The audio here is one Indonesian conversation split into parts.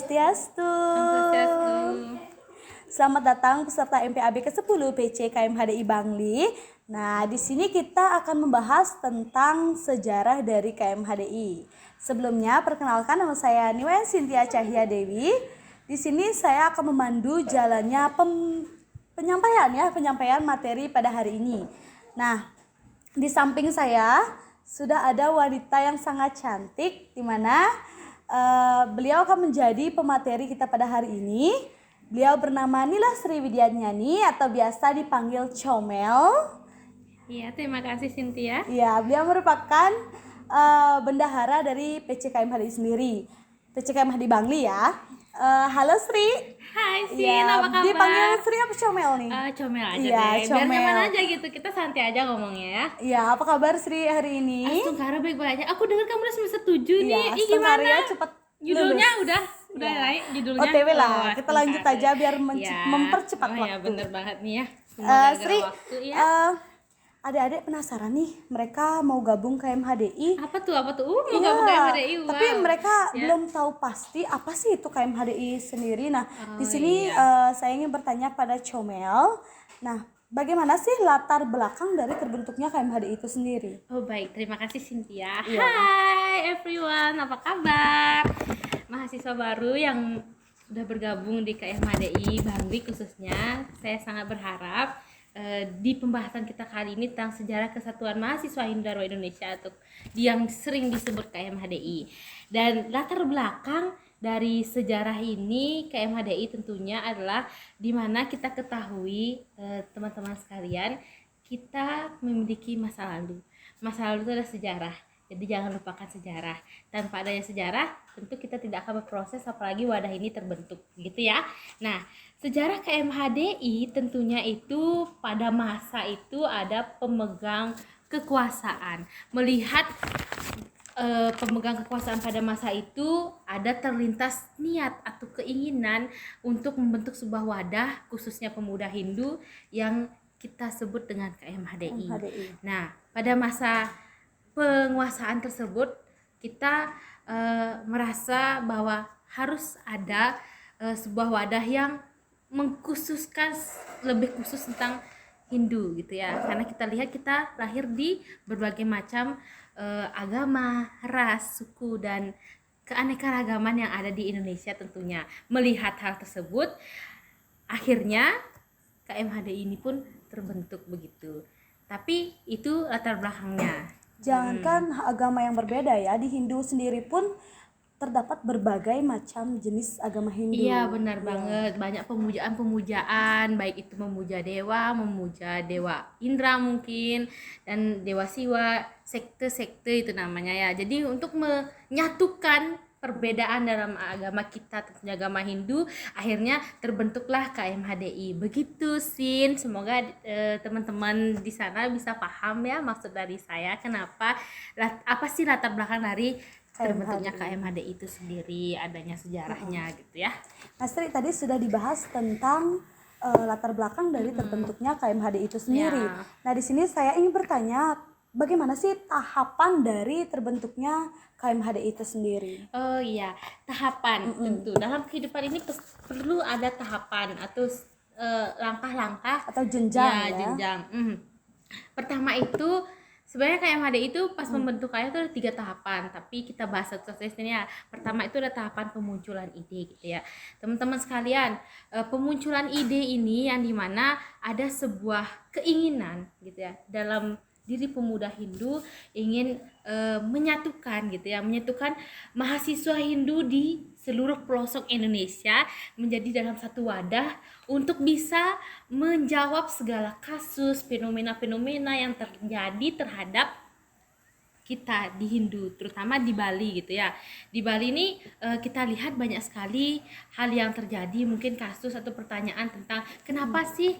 Swastiastu. Selamat datang peserta MPAB ke-10 PC KMHDI Bangli. Nah, di sini kita akan membahas tentang sejarah dari KMHDI. Sebelumnya, perkenalkan nama saya Niwayan Cynthia Cahya Dewi. Di sini saya akan memandu jalannya penyampaian materi pada hari ini. Nah, di samping saya sudah ada wanita yang sangat cantik, di mana beliau akan menjadi pemateri kita pada hari ini. Beliau bernama Nila Sri Widianyani atau biasa dipanggil Comel. Iya, terima kasih Cynthia. Ya, beliau merupakan bendahara dari PCKMHDI sendiri, PCKMHDI Bangli ya. Halo Sri. Hai Sin, apa kabar? Dipanggil Sri apa Comel nih? Comel aja Iya, deh, biar Comel. nyaman aja gitu, kita santai aja ngomongnya ya. Iya, apa kabar Sri hari ini? Astungkara baik-baik aja. Aku dengar kamu udah semester 7 nih. Iya, Ih, gimana? Astungkara cepat Judulnya lulus. udah Ya. naik judulnya. OTW lah, Oh, kita lanjut Astungkara. aja biar Ya. mempercepat Ya, waktu. bener banget nih ya. Semua gara-gara Sri, waktu ya. adik-adik penasaran nih, mereka mau gabung KMHDI. Apa tuh? Mau Iya, gabung ke MHDI? Wow. tapi mereka Ya. belum tahu pasti apa sih itu KMHDI sendiri. Nah, di sini iya. saya ingin bertanya pada Comel. Nah, bagaimana sih latar belakang dari terbentuknya KMHDI itu sendiri? Oh baik, terima kasih Cynthia. Iya. Hai everyone, apa kabar? Mahasiswa baru yang udah bergabung di KMHDI Bangli khususnya, saya sangat berharap di pembahasan kita kali ini tentang sejarah Kesatuan Mahasiswa Hindu Darwa Indonesia atau yang sering disebut KMHDI. Dan latar belakang dari sejarah ini KMHDI tentunya adalah dimana kita ketahui teman-teman sekalian, kita memiliki masa lalu. Masa lalu itu adalah sejarah. Jadi jangan lupakan sejarah. Tanpa adanya sejarah, tentu kita tidak akan berproses apalagi wadah ini terbentuk, gitu ya. Nah, sejarah KMHDI tentunya itu pada masa itu ada pemegang kekuasaan. Melihat pemegang kekuasaan pada masa itu ada terlintas niat atau keinginan untuk membentuk sebuah wadah khususnya pemuda Hindu yang kita sebut dengan KMHDI. Nah, pada masa penguasaan tersebut kita merasa bahwa harus ada sebuah wadah yang mengkhususkan lebih khusus tentang Hindu gitu ya, karena kita lihat kita lahir di berbagai macam agama, ras, suku dan keanekaragaman yang ada di Indonesia. Tentunya melihat hal tersebut akhirnya KMHDI ini pun terbentuk begitu. Tapi itu latar belakangnya. Jangankan agama yang berbeda ya, di Hindu sendiri pun terdapat berbagai macam jenis agama Hindu. Iya benar banget, banyak pemujaan-pemujaan, baik itu memuja dewa Indra mungkin, dan dewa Siwa, sekte-sekte itu namanya ya. Jadi untuk menyatukan perbedaan dalam agama kita, tentunya agama Hindu, akhirnya terbentuklah KMHDI. Begitu Sin, semoga teman-teman di sana bisa paham ya maksud dari saya, kenapa apa sih latar belakang dari terbentuknya KMHDI itu sendiri, adanya sejarahnya gitu ya. Mas Sri, tadi sudah dibahas tentang latar belakang dari terbentuknya KMHDI itu sendiri. Ya. Nah, di sini saya ingin bertanya, bagaimana sih tahapan dari terbentuknya KMHDI itu sendiri? Oh iya, tahapan tentu dalam kehidupan ini perlu ada tahapan atau langkah-langkah Atau jenjang ya? jenjang. Pertama itu sebenarnya KMHDI itu pas pembentukannya itu ada 3 tahapan, tapi kita bahas satu-satu ini ya. Pertama itu ada tahapan pemunculan ide gitu ya. Teman-teman sekalian, pemunculan ide ini yang dimana ada sebuah keinginan gitu ya dalam diri pemuda Hindu ingin menyatukan gitu ya, menyatukan mahasiswa Hindu di seluruh pelosok Indonesia menjadi dalam satu wadah untuk bisa menjawab segala kasus, fenomena-fenomena yang terjadi terhadap kita di Hindu, terutama di Bali gitu ya. Di Bali ini kita lihat banyak sekali hal yang terjadi, mungkin kasus atau pertanyaan tentang kenapa sih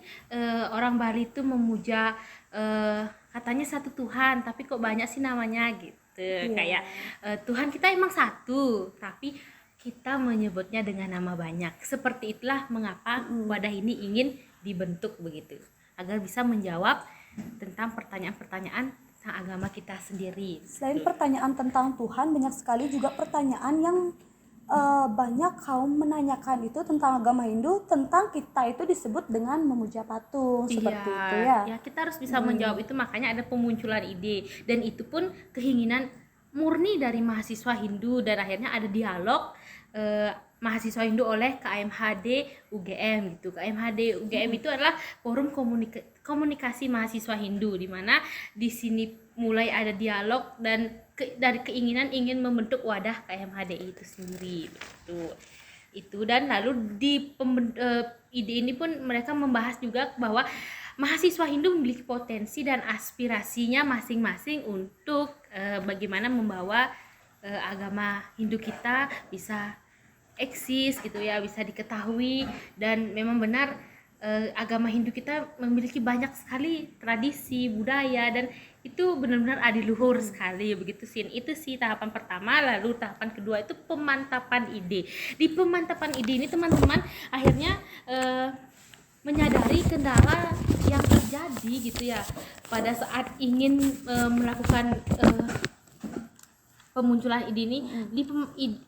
orang Bali itu memuja katanya satu Tuhan, tapi kok banyak sih namanya gitu. Kayak Tuhan kita emang satu, tapi kita menyebutnya dengan nama banyak. Seperti itulah mengapa wadah ini ingin dibentuk begitu, agar bisa menjawab tentang pertanyaan-pertanyaan tentang agama kita sendiri. Selain pertanyaan tentang Tuhan, banyak sekali juga pertanyaan yang banyak kaum menanyakan itu tentang agama Hindu, tentang kita itu disebut dengan memuja patung seperti itu ya. Ya kita harus bisa menjawab itu, makanya ada pemunculan ide, dan itu pun keinginan murni dari mahasiswa Hindu, dan akhirnya ada dialog mahasiswa Hindu oleh KMHD UGM gitu. KMHD UGM itu adalah forum komunikasi mahasiswa Hindu, di mana di sini mulai ada dialog dan dari keinginan ingin membentuk wadah KMHDI itu sendiri begitu. Itu, dan lalu ide ini pun mereka membahas juga bahwa mahasiswa Hindu memiliki potensi dan aspirasinya masing-masing untuk bagaimana membawa agama Hindu kita bisa eksis gitu ya, bisa diketahui. Dan memang benar agama Hindu kita memiliki banyak sekali tradisi, budaya, dan itu benar-benar adiluhur sekali begitu sih. Itu sih tahapan pertama. Lalu tahapan kedua itu pemantapan ide. Di pemantapan ide ini teman-teman akhirnya menyadari kendala yang terjadi gitu ya pada saat ingin melakukan pemunculan ide ini. Di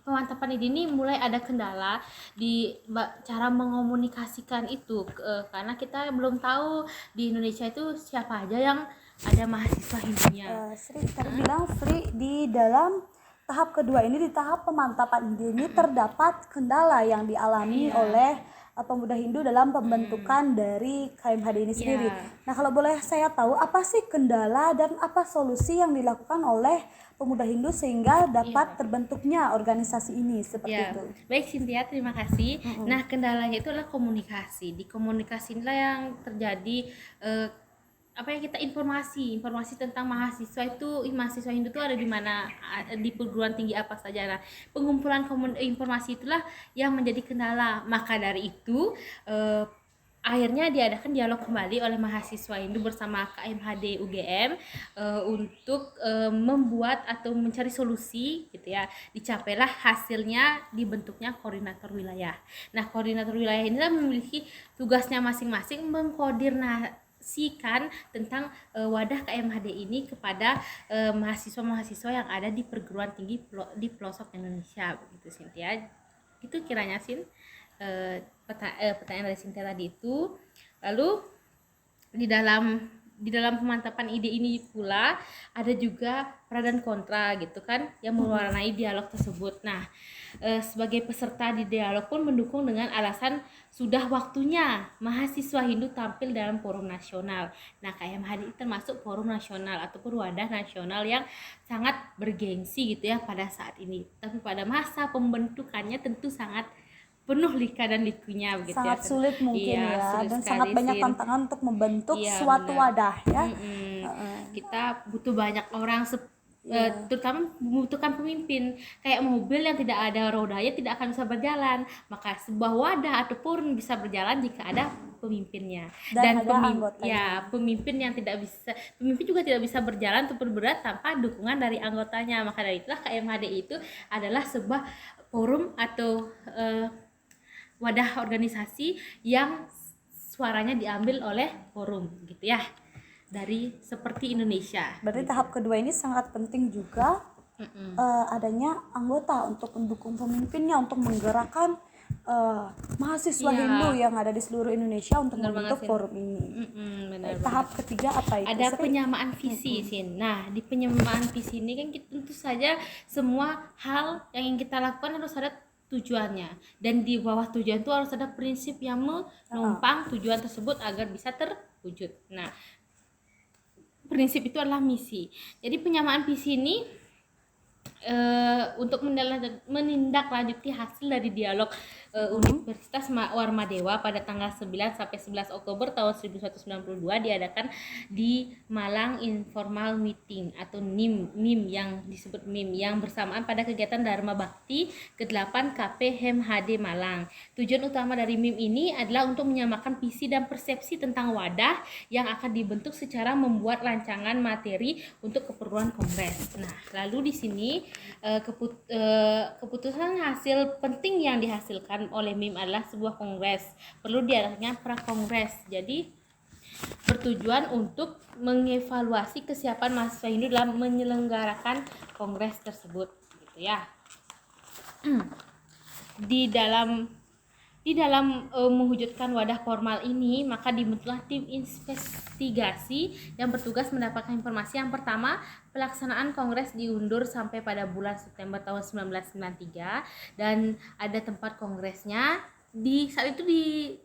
pemantapan ide ini mulai ada kendala di cara mengomunikasikan itu, karena kita belum tahu di Indonesia itu siapa aja yang ada mahasiswa Hindunya. Sri terbilang Sri di dalam tahap kedua ini, di tahap pemantapan ide ini terdapat kendala yang dialami oleh pemuda Hindu dalam pembentukan dari KMHD ini sendiri. Nah, kalau boleh saya tahu apa sih kendala dan apa solusi yang dilakukan oleh pemuda Hindu sehingga dapat terbentuknya organisasi ini seperti itu. Baik Cynthia, terima kasih. Nah, kendalanya itu adalah komunikasi. Di komunikasi inilah yang terjadi kita informasi tentang mahasiswa Hindu itu ada di mana, di perguruan tinggi apa saja. Nah, pengumpulan informasi itulah yang menjadi kendala. Maka dari itu akhirnya diadakan dialog kembali oleh mahasiswa Hindu bersama KMHD UGM untuk membuat atau mencari solusi gitu ya. Dicapailah hasilnya dibentuknya koordinator wilayah. Nah, koordinator wilayah ini memiliki tugasnya masing-masing mengkoordinasikan tentang wadah KMHD ini kepada mahasiswa-mahasiswa yang ada di perguruan tinggi di pelosok Indonesia begitu Cynthia. Itu kiranya pertanyaan dari Cynthia tadi itu. Lalu di dalam pemantapan ide ini pula ada juga pro dan kontra gitu kan yang mewarnai dialog tersebut. Nah, sebagai peserta di dialog pun mendukung dengan alasan sudah waktunya mahasiswa Hindu tampil dalam forum nasional. Nah, KMHD termasuk forum nasional ataupun wadah nasional yang sangat bergengsi gitu ya pada saat ini. Tapi pada masa pembentukannya tentu sangat penuh lika dan likunya begitu, sangat sulit mungkin sulit dan sekali, sangat banyak tantangan untuk membentuk suatu wadah ya. Kita butuh banyak orang terutama membutuhkan pemimpin. Kayak mobil yang tidak ada rodanya tidak akan bisa berjalan, maka sebuah wadah atau forum bisa berjalan jika ada pemimpinnya. Dan pemimpin juga tidak bisa berjalan atau bergerak tanpa dukungan dari anggotanya. Maka dari itulah KMHD itu adalah sebuah forum atau wadah organisasi yang suaranya diambil oleh forum gitu ya, dari seperti Indonesia. Berarti tahap kedua ini sangat penting juga adanya anggota untuk mendukung pemimpinnya, untuk menggerakkan mahasiswa Hindu yang ada di seluruh Indonesia untuk membentuk forum ini. Tahap ketiga apa itu? Ada penyamaan visi, Sin. Nah, di penyamaan visi ini kan tentu saja semua hal yang ingin kita lakukan harus ada tujuannya, dan di bawah tujuan itu harus ada prinsip yang menopang tujuan tersebut agar bisa terwujud. Nah, prinsip itu adalah misi. Jadi penyamaan visi ini untuk menindaklanjuti hasil dari dialog Universitas Warmadewa pada tanggal 9 sampai 11 Oktober tahun 1992 diadakan di Malang Informal Meeting atau MIM yang disebut MIM, yang bersamaan pada kegiatan Dharma Bakti ke-8 KPHMD Malang. Tujuan utama dari MIM ini adalah untuk menyamakan visi dan persepsi tentang wadah yang akan dibentuk secara membuat rancangan materi untuk keperluan kongres. Nah, lalu di sini keputusan hasil penting yang dihasilkan oleh MIM adalah sebuah kongres. Perlu diadakannya prakongres. Jadi bertujuan untuk mengevaluasi kesiapan mahasiswa Hindu dalam menyelenggarakan kongres tersebut gitu ya. di dalam mewujudkan wadah formal ini, maka dibentuklah tim investigasi yang bertugas mendapatkan informasi. Yang pertama, pelaksanaan kongres diundur sampai pada bulan September tahun 1993 dan ada tempat kongresnya di saat itu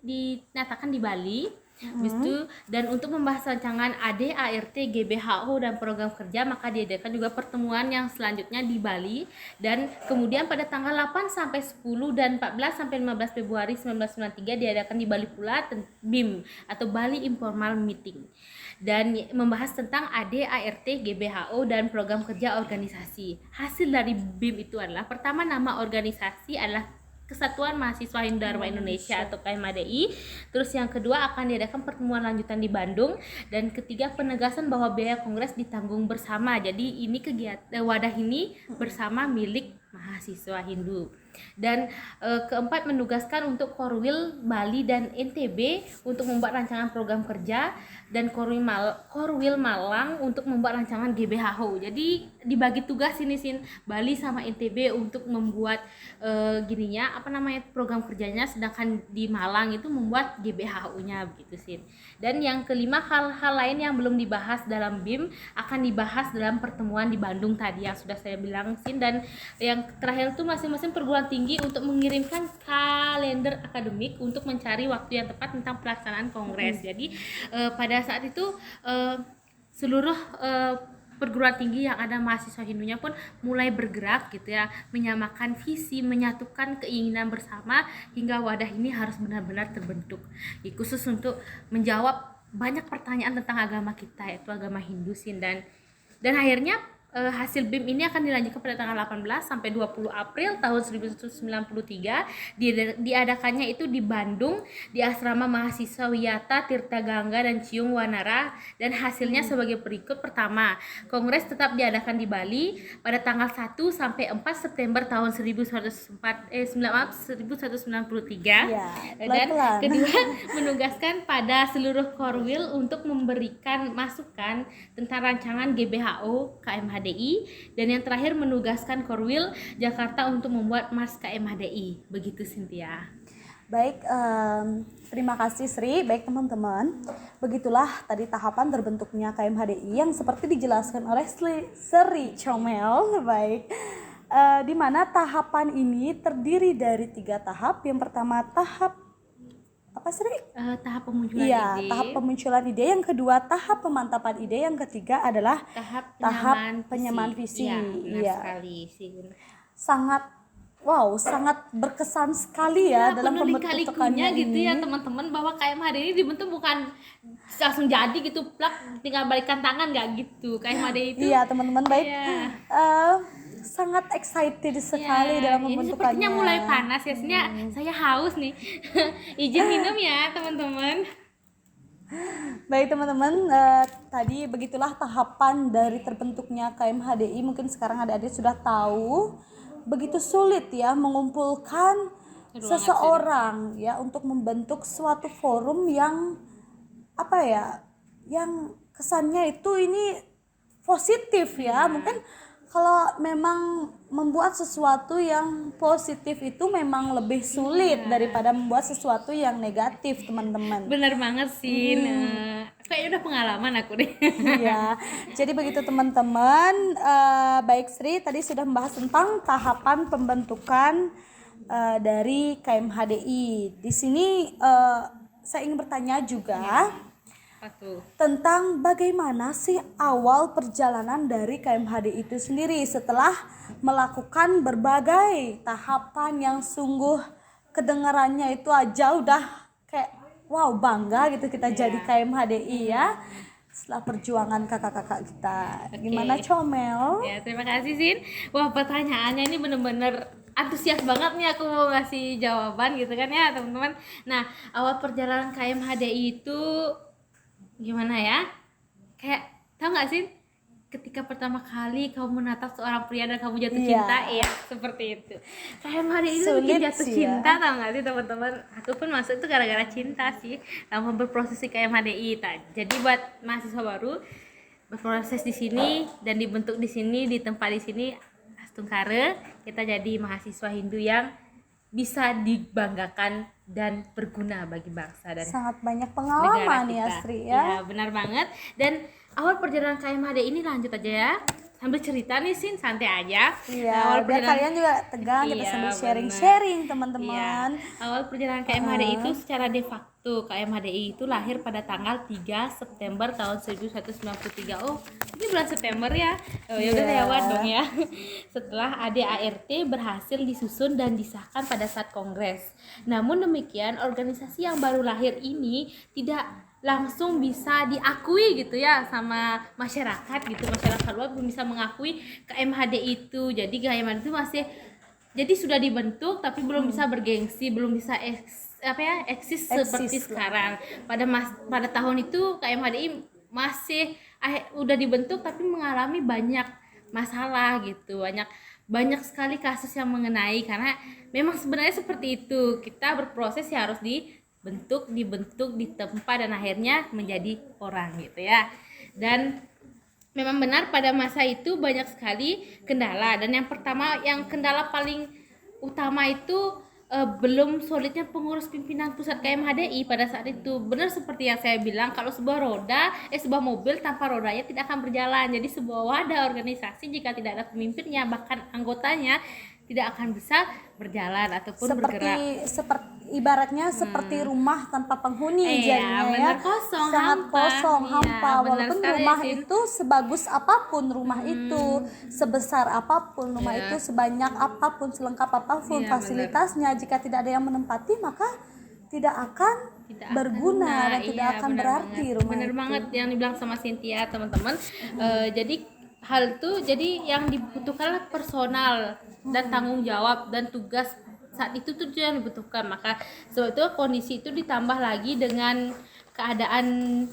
dinyatakan di Bali. Habis itu, dan untuk membahas rancangan AD/ART GBHO dan program kerja, maka diadakan juga pertemuan yang selanjutnya di Bali, dan kemudian pada tanggal 8 sampai 10 dan 14 sampai 15 Februari 1993 diadakan di Bali pula BIM atau Bali Informal Meeting, dan membahas tentang AD/ART GBHO dan program kerja organisasi. Hasil dari BIM itu adalah, pertama, nama organisasi adalah Kesatuan Mahasiswa Hindu Dharma Indonesia atau KMHDI. Terus yang kedua, akan diadakan pertemuan lanjutan di Bandung, dan ketiga, penegasan bahwa biaya kongres ditanggung bersama. Jadi ini kegiatan wadah ini bersama milik mahasiswa Hindu. Dan keempat, menugaskan untuk Korwil Bali dan NTB untuk membuat rancangan program kerja, dan Korwil Malang untuk membuat rancangan GBHO. Jadi dibagi tugas ini Bali sama NTB untuk membuat program kerjanya, sedangkan di Malang itu membuat GBHO-nya begitu Dan yang kelima, hal-hal lain yang belum dibahas dalam BIM akan dibahas dalam pertemuan di Bandung tadi yang sudah saya bilang dan yang terakhir itu masing-masing perguruan tinggi untuk mengirimkan kalender akademik untuk mencari waktu yang tepat tentang pelaksanaan kongres. Jadi pada saat itu seluruh perguruan tinggi yang ada mahasiswa Hindunya pun mulai bergerak gitu ya, menyamakan visi, menyatukan keinginan bersama hingga wadah ini harus benar-benar terbentuk. Khusus untuk menjawab banyak pertanyaan tentang agama kita, yaitu agama Hindu dan akhirnya hasil BIM ini akan dilanjutkan pada tanggal 18 sampai 20 April tahun 1993. Diadakannya itu di Bandung di Asrama Mahasiswa Wiyata Tirta Gangga dan Ciung Wanara, dan hasilnya sebagai berikut. Pertama, kongres tetap diadakan di Bali pada tanggal 1 sampai 4 September tahun 1993. Ya, Dan kedua, menugaskan pada seluruh Korwil untuk memberikan masukan tentang rancangan GBHO KMHDI, dan yang terakhir menugaskan Korwil Jakarta untuk membuat Mas KMHDI. Begitu Cynthia. Baik, terima kasih Sri. Baik teman-teman, begitulah tadi tahapan terbentuknya KMHDI yang seperti dijelaskan oleh Sri Comel. Baik, di mana tahapan ini terdiri dari 3 tahap. Yang pertama tahap apa Sri? Tahap pemunculan ide. Tahap pemunculan ide. Yang kedua tahap pemantapan ide. Yang ketiga adalah tahap penyamaan visi. Iya, sekali sangat berkesan sekali ya dalam pembentukannya gitu ini. Ya teman-teman, bahwa KMHD ini dibentuk bukan langsung jadi gitu plak tinggal balikan tangan, nggak gitu. KMHD itu iya teman-teman, baik. Sangat excited sekali dalam ini pembentukannya. Sepertinya mulai panas ya, saya haus nih. Izin minum ya teman-teman. Baik teman-teman, tadi begitulah tahapan dari terbentuknya KMHDI. Mungkin sekarang adik-adik sudah tahu begitu sulit ya mengumpulkan seseorang ya untuk membentuk suatu forum yang yang kesannya itu ini positif ya. Mungkin kalau memang membuat sesuatu yang positif itu memang lebih sulit daripada membuat sesuatu yang negatif, teman-teman. Bener banget sih. Kayaknya udah pengalaman aku deh. Iya. Jadi begitu teman-teman. Baik Sri tadi sudah membahas tentang tahapan pembentukan dari KMHDI. Di sini saya ingin bertanya juga tentang bagaimana sih awal perjalanan dari KMHDI itu sendiri setelah melakukan berbagai tahapan yang sungguh kedengarannya itu aja udah kayak wow, bangga gitu kita jadi KMHDI ya setelah perjuangan kakak-kakak kita. Gimana Comel? Ya, terima kasih Sin. Wah, pertanyaannya ini bener-bener antusias banget nih aku mau ngasih jawaban gitu kan ya teman-teman. Nah, awal perjalanan KMHDI itu gimana ya? Kayak tahu nggak sih ketika pertama kali kamu menatap seorang pria dan kamu jatuh cinta, ya seperti itu. KMHDI itu bikin jatuh cinta, tahu nggak sih teman-teman? Aku pun masuk itu gara-gara cinta sih, dalam berproses di KMHDI. Jadi buat mahasiswa baru berproses di sini dan dibentuk di sini, di tempat di sini Astungkare, kita jadi mahasiswa Hindu yang bisa dibanggakan dan berguna bagi bangsa dan Sangat banyak negara pengalaman kita. ya Sri ya. Iya, benar banget. Dan awal perjalanan KMHD ini lanjut aja ya. Sambil cerita nih Sin, santai aja. Iya, Awal biar perjalanan kalian juga tegang, kita Iya, sambil benar. sharing-sharing Iya, teman-teman. awal perjalanan KMHDI itu secara de facto KMHDI itu lahir pada tanggal 3 September tahun 1993. Oh, ini bulan September ya. Oh, ya udah Iya. lewat dong ya. Setelah ADART berhasil disusun dan disahkan pada saat Kongres. Namun demikian, organisasi yang baru lahir ini tidak langsung bisa diakui gitu ya sama masyarakat gitu, masyarakat luar belum bisa mengakui KMHD itu. Jadi KMHD itu masih jadi sudah dibentuk tapi belum bisa bergengsi, belum bisa eksis seperti Eksis lah. sekarang. Pada tahun itu KMHDI masih udah dibentuk tapi mengalami banyak masalah gitu, banyak sekali kasus yang mengenai, karena memang sebenarnya seperti itu, kita berproses ya harus dibentuk, ditempa dan akhirnya menjadi orang gitu ya. Dan memang benar pada masa itu banyak sekali kendala, dan yang kendala paling utama itu belum solidnya pengurus pimpinan pusat KMHDI pada saat itu. Benar seperti yang saya bilang, kalau sebuah mobil tanpa rodanya tidak akan berjalan. Jadi sebuah wadah organisasi jika tidak ada pemimpinnya, bahkan anggotanya, tidak akan bisa berjalan ataupun bergerak. Seperti ibaratnya seperti rumah tanpa penghuni Iya, jadinya ya. benar, kosong, Sangat hampa. kosong, Iya, hampa. benar Walaupun sekali, rumah Sin. itu sebagus apapun rumah itu, sebesar apapun rumah Iya. itu, sebanyak apapun, selengkap apapun Iya, fasilitasnya, jika tidak ada yang menempati maka tidak akan Tidak berguna dan akan, tidak iya, akan benar berarti banget. rumah Bener itu. banget yang dibilang sama Cynthia, teman-teman. Jadi hal itu, jadi yang dibutuhkanlah personal dan tanggung jawab dan tugas saat itu tuh yang dibutuhkan. Maka sebab itu kondisi itu ditambah lagi dengan keadaan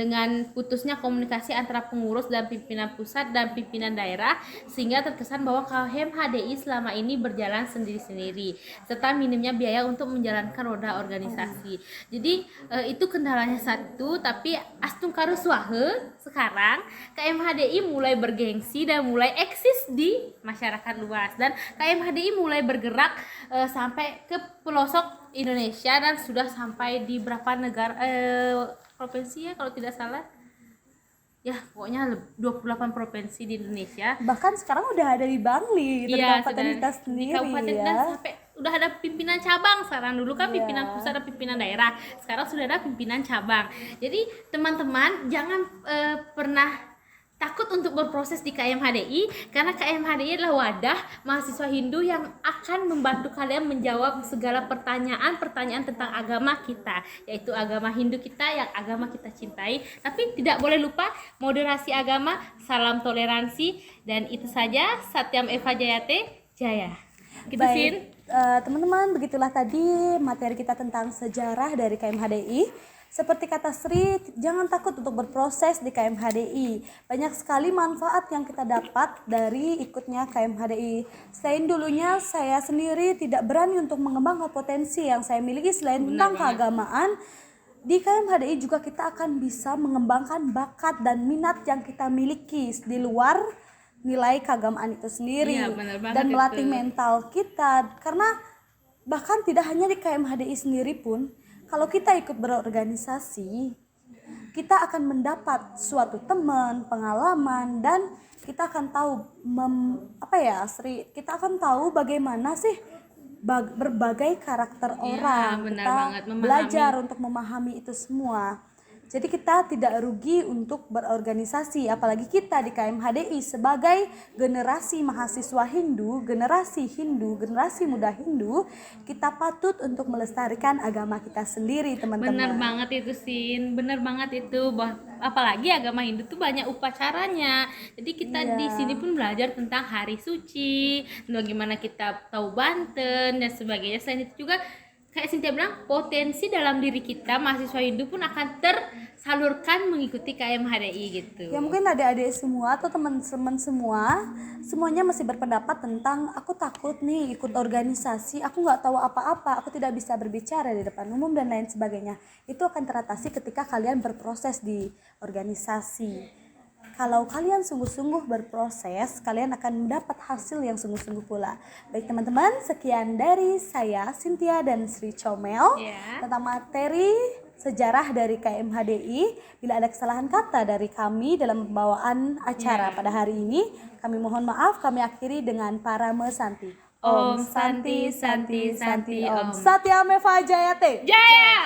dengan putusnya komunikasi antara pengurus dan pimpinan pusat dan pimpinan daerah, sehingga terkesan bahwa KMHDI selama ini berjalan sendiri-sendiri serta minimnya biaya untuk menjalankan roda organisasi. Jadi itu kendalanya satu, tapi astung karuswahe sekarang KMHDI mulai bergengsi dan mulai eksis di masyarakat luas, dan KMHDI mulai bergerak sampai ke pelosok Indonesia dan sudah sampai di berapa negara provinsi ya kalau tidak salah ya, pokoknya 28 provinsi di Indonesia. Bahkan sekarang udah ada di Bangli gitu, di Iya, kabupaten sudah kita di sendiri kabupaten ya. dan sampai udah ada pimpinan cabang. Sekarang dulu kan pimpinan pusat dan pimpinan daerah, sekarang sudah ada pimpinan cabang. Jadi teman-teman jangan pernah takut untuk berproses di KMHDI, karena KMHDI adalah wadah mahasiswa Hindu yang akan membantu kalian menjawab segala pertanyaan tentang agama kita, yaitu agama Hindu kita yang agama kita cintai. Tapi tidak boleh lupa moderasi agama, salam toleransi, dan itu saja. Satyam Eva Jayate Jaya. Gitu, Sin. Baik, teman-teman, begitulah tadi materi kita tentang sejarah dari KMHDI. Seperti kata Sri, jangan takut untuk berproses di KMHDI. Banyak sekali manfaat yang kita dapat dari ikutnya KMHDI. Selain dulunya saya sendiri tidak berani untuk mengembangkan potensi yang saya miliki selain tentang keagamaan. Di KMHDI juga kita akan bisa mengembangkan bakat dan minat yang kita miliki di luar nilai keagamaan itu sendiri. Iya, benar banget Dan melatih itu. mental kita, karena bahkan tidak hanya di KMHDI sendiri pun, kalau kita ikut berorganisasi, kita akan mendapat suatu teman, pengalaman, dan kita akan tahu Sri, kita akan tahu bagaimana sih berbagai karakter orang. benar Kita banget, memahami. belajar untuk memahami itu semua. Jadi kita tidak rugi untuk berorganisasi, apalagi kita di KMHDI sebagai generasi mahasiswa Hindu, generasi muda Hindu, kita patut untuk melestarikan agama kita sendiri, teman-teman. Bener banget itu, Sin. Bener banget itu. Apalagi agama Hindu tuh banyak upacaranya. Jadi kita di sini pun belajar tentang hari suci, bagaimana kita tahu Banten dan sebagainya. Selain itu juga kayak Cynthia bilang, potensi dalam diri kita mahasiswa Hindu pun akan tersalurkan mengikuti KMHDI gitu. Ya mungkin adik-adik semua atau teman-teman semuanya masih berpendapat tentang aku takut nih ikut organisasi, aku nggak tahu apa-apa, aku tidak bisa berbicara di depan umum dan lain sebagainya. Itu akan teratasi ketika kalian berproses di organisasi. Kalau kalian sungguh-sungguh berproses, kalian akan mendapat hasil yang sungguh-sungguh pula. Baik teman-teman, sekian dari saya Cynthia dan Sri Comel Ya. tentang materi sejarah dari KMHDI. Bila ada kesalahan kata dari kami dalam pembawaan acara pada hari ini, kami mohon maaf. Kami akhiri dengan Parame Santi. Om Santi Santi Santi Om Om. Satyameva Jayate. Jaya!